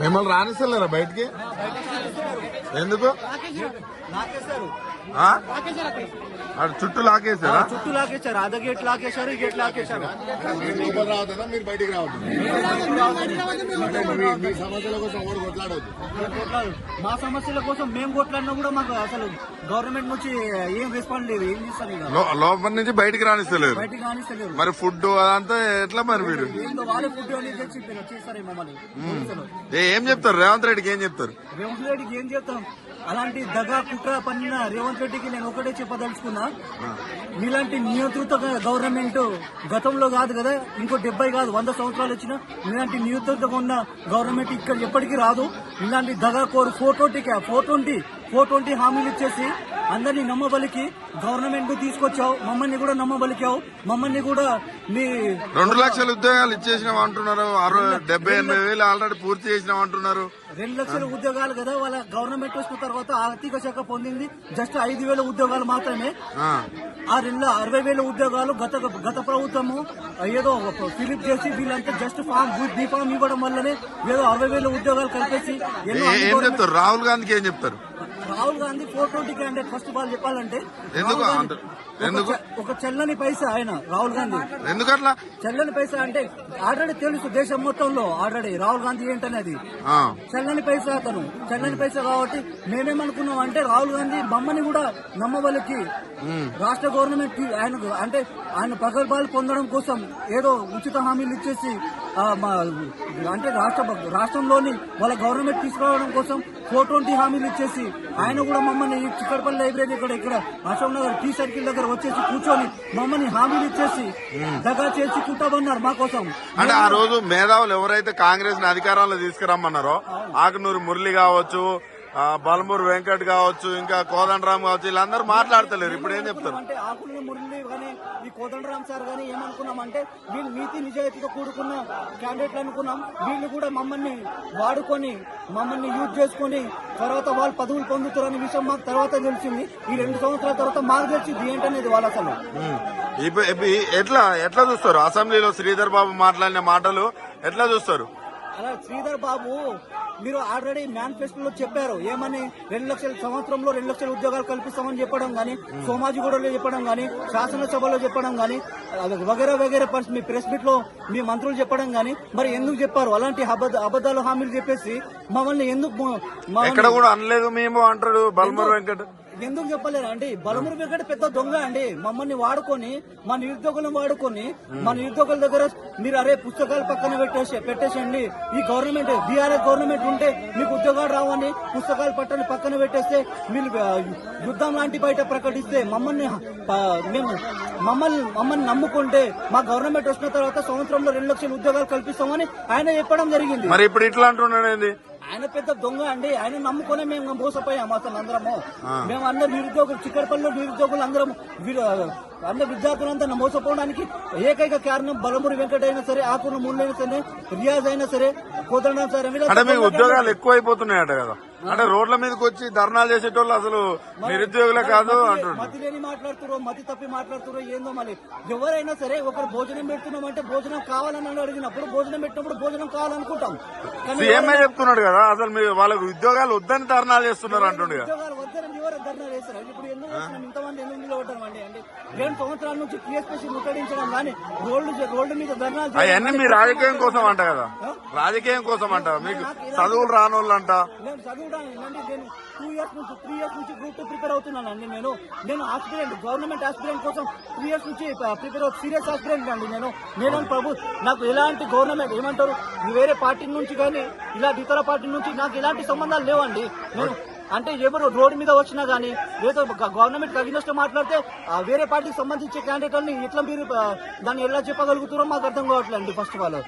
మిమ్మల్ని రానిస్తలేరా బయటికి? ఎందుకు? చుట్టూ లాకేసారా? చుట్టూ లాకేశారు. అదే గేట్ లాకేశారు, ఈ గేట్ లాకేశారు. రావద్దా మీరు బయటికి రావద్దు? మీ సమస్యల కోసం ఎవరు కొట్లాడవద్దు. మా సమస్యల కోసం మేము కొట్లాడినా కూడా మాకు అసలు గవర్నమెంట్ నుంచి ఏం రెస్పాన్స్ లేదు. ఏం చేస్తారు? లోపల నుంచి బయటికి రానిస్తలేరు. బయటికి రానిస్తలేరు. మరి ఫుడ్ అదంతా ఎట్లా? మరి మీరు వాళ్ళే ఫుడ్ అనేది తెచ్చి చేస్తారు మమ్మల్ని. ఏం చెప్తారు రేవంత్ రెడ్డికి? ఏం చెప్తారు రేవంత్ రెడ్డికి? ఏం చెప్తాం? అలాంటి దగా కుట్ర పన్నిన రేవంత్ రెడ్డికి నేను ఒకటే చెప్పదలుచుకున్నా, మీలాంటి నియంత్రిత గవర్నమెంట్ గతంలో కాదు కదా, ఇంకో 70 కాదు 100 సంవత్సరాలు వచ్చినా మీలాంటి నియంత్రితగా ఉన్న గవర్నమెంట్ ఇక్కడ ఎప్పటికీ రాదు. ఇలాంటి దగాకోరు 420 హామీలు ఇచ్చేసి అందరినీ నమ్మబలికి గవర్నమెంట్ తీసుకొచ్చావు. మమ్మల్ని కూడా నమ్మబలికావు. మమ్మల్ని కూడా మీ 2 లక్షల ఉద్యోగాలు ఇచ్చేసినాం అంటున్నారు. 78,000 ఆల్రెడీ పూర్తి చేసినాం అంటున్నారు. 2 లక్షల ఉద్యోగాలు కదా వాళ్ళ గవర్నమెంట్ వచ్చిన తర్వాత ఆర్థిక శాఖ పొందింది జస్ట్ 5,000 ఉద్యోగాలు మాత్రమే. ఆ 60,000 ఉద్యోగాలు గత ప్రభుత్వము ఏదో ఫిలిప్ చేసి వీళ్ళంతా జస్ట్ బీఫామ్ ఇవ్వడం వల్లనే ఏదో 60,000 ఉద్యోగాలు కలిపేసి ఏం చెప్తారు? రాహుల్ గాంధీకి ఏం చెప్తారు? Rahul Gandhi 420 candidate. First of all చెప్పాలంటే ఎందుకు ఒక చెల్లని పైసా ఆయన రాహుల్ గాంధీ. ఎందుకట్లా చెల్లని పైసా అంటే ఆల్రెడీ తెలుసు దేశం మొత్తంలో ఆల్రెడీ రాహుల్ గాంధీ ఏంటనేది. చెల్లని పైసా అతను చెల్లని పైసా కాబట్టి మేమేమనుకున్నాం అంటే రాహుల్ గాంధీ మమ్మల్ని కూడా నమ్మవలికి రాష్ట్ర గవర్నమెంట్ ఆయన ప్రగల్భాలు పొందడం కోసం ఏదో ఉచిత హామీలు ఇచ్చేసి అంటే రాష్ట్రంలోని వాళ్ళ గవర్నమెంట్ తీసుకురావడం కోసం 420 హామీలు ఇచ్చేసి ఆయన కూడా మమ్మల్ని చిక్కడపల్లి లైబ్రరీ ఇక్కడ అశోక్ నగర్ టీ సర్కిల్ దగ్గర వచ్చేసి కూర్చొని మమ్మల్ని హామీలు ఇచ్చేసి దగా చేసి కుట్టాబన్నారు మా కోసం. అంటే ఆ రోజు మేధావులు ఎవరైతే కాంగ్రెస్ ని అధికారంలో తీసుకురమ్మన్నారో ఆకునూరు మురళి కావచ్చు, బలమూరు వెంకట్ కావచ్చు, ఇంకా కోదండరామ్ కావచ్చు, వీళ్ళందరూ మాట్లాడతలేరు. ఇప్పుడు ఏం చెప్తారు? అంటే ఆకునూరు మురళి కానీ ఈ కోదండరామ్ సార్ కానీ ఏమనుకున్నామంటే వీళ్ళు నీతి నిజాయితీతో కూడుకున్న క్యాండిడేట్లు అనుకున్నాం. వీళ్ళు కూడా మమ్మల్ని వాడుకొని మమ్మల్ని యూజ్ చేసుకుని తర్వాత వాళ్ళు పదవులు పొందుతారనే విషయం మాకు తర్వాత తెలిసింది. ఈ 2 సంవత్సరాల తర్వాత మాకు తెలిసింది ఏంటనేది వాళ్ళు అసలు ఎట్లా చూస్తారు? అసెంబ్లీలో శ్రీధర్ బాబు మాట్లాడిన మాటలు ఎట్లా చూస్తారు? అలా శ్రీధర్ బాబు మీరు ఆల్రెడీ మేనిఫెస్టోలో చెప్పారు ఏమని 2 లక్షల సంవత్సరంలో 2 లక్షల ఉద్యోగాలు కల్పిస్తామని చెప్పడం గానీ, సోమాజిగూడలో చెప్పడం గానీ, శాసనసభలో చెప్పడం గానీ, వగేరా మీ ప్రెస్ మీట్ లో మీ మంత్రులు చెప్పడం గానీ, మరి ఎందుకు చెప్పారు అలాంటి అబద్దాలు హామీలు చెప్పేసి మమ్మల్ని ఎందుకు ఎక్కడ కూడా అనలేదు మేము అంటాడు బల్మూరు వెంకట్. ఎందుకు చెప్పలేరు అండి? బలమూరు వెంకట పెద్ద దొంగ అండి. మమ్మల్ని వాడుకొని మా నిరుద్యోగులను వాడుకొని మా నిరుద్యోగుల దగ్గర మీరు అరే పుస్తకాలు పక్కన పెట్టేసండి, ఈ గవర్నమెంట్ బీఆర్ఎస్ గవర్నమెంట్ ఉంటే మీకు ఉద్యోగాలు రావని పుస్తకాలు పక్కన పెట్టేస్తే మీరు యుద్ధం లాంటి బయట ప్రకటిస్తే మమ్మల్ని నమ్ముకుంటే మా గవర్నమెంట్ వచ్చిన తర్వాత సంవత్సరంలో 2 లక్షల ఉద్యోగాలు కల్పిస్తామని ఆయన చెప్పడం జరిగింది. మరి ఇప్పుడు ఇట్లా అంటున్నాడు. ఆయన పెద్ద దొంగ అండి. ఆయన నమ్ముకునే మేము మోసపోయాము అసలు అందరము. మేము అందరు నిరుద్యోగులు చిక్కడపల్లిలో నిరుద్యోగులు అందరం అందరు విద్యార్థులంతా మోసపోవడానికి ఏకైక కారణం బలమూరి వెంకట అయినా సరే, ఆకున ముళ్ళైనా సరే, రియాజ్ అయినా సరే, కోదండం సరే. మీకు ఉద్యోగాలు ఎక్కువైపోతున్నాయట కదా, అంటే రోడ్ల మీదకి వచ్చి ధర్నాలు చేసేటోళ్ళు అసలు నిరుద్యోగులే కాదు అంటున్నారు. మతి లేని మాట్లాడుతున్నారు, మతి తప్పి మాట్లాడుతున్నారు. ఏందో మళ్ళీ ఎవరైనా సరే ఒకరు భోజనం పెడుతున్నామంటే భోజనం కావాలని అడిగినప్పుడు భోజనం పెట్టినప్పుడు భోజనం కావాలనుకుంటాం. సీఎంఏ చెప్తున్నాడు కదా అసలు మీరు వాళ్ళకు ఉద్యోగాలు వద్దని ధర్నాలు చేస్తున్నారు అంటుండగా. ఉద్యోగాలు వద్దని ఎవరు ధర్నాలు చేస్తారు? ఇప్పుడు ఎందుకు ఇంతమంది ఎందుకు నిలబడ్డామండి అంటే 2 సంవత్సరాల నుంచి టీఎస్పీసీ ముట్టడించడం కానీ రోడ్డు మీద ధర్నాలు అవన్నీ మీ రాజకీయం కోసం అంట కదా, రాజకీయం కోసం అంట. మీకు చదువులు రానోళ్ళు అంట. నేను చదువుతానండి. నేను 3 ఇయర్స్ నుంచి గ్రూప్ 2 ప్రిపేర్ అవుతున్నానండి. నేను ఆస్పిరెంట్, గవర్నమెంట్ ఆస్పిరెంట్ కోసం 3 ఇయర్స్ నుంచి ప్రిపేర్ సీరియస్ ఆస్పిరెంట్ అండి. నేను నాకు ఎలాంటి గవర్నమెంట్ ఏమంటారు వేరే పార్టీ నుంచి కానీ ఇలాంటి ఇతర పార్టీ నుంచి నాకు ఎలాంటి సంబంధాలు లేవండి. నేను అంటే ఎవరు రోడ్డు మీద వచ్చినా గానీ ఏదో గవర్నమెంట్ అగెయిన్స్ట్ మాట్లాడితే వేరే పార్టీకి సంబంధించే క్యాండిడేట్లని ఎట్లా మీరు దాన్ని ఎలా చెప్పగలుగుతారో మాకు అర్థం కావట్లేదు. First of all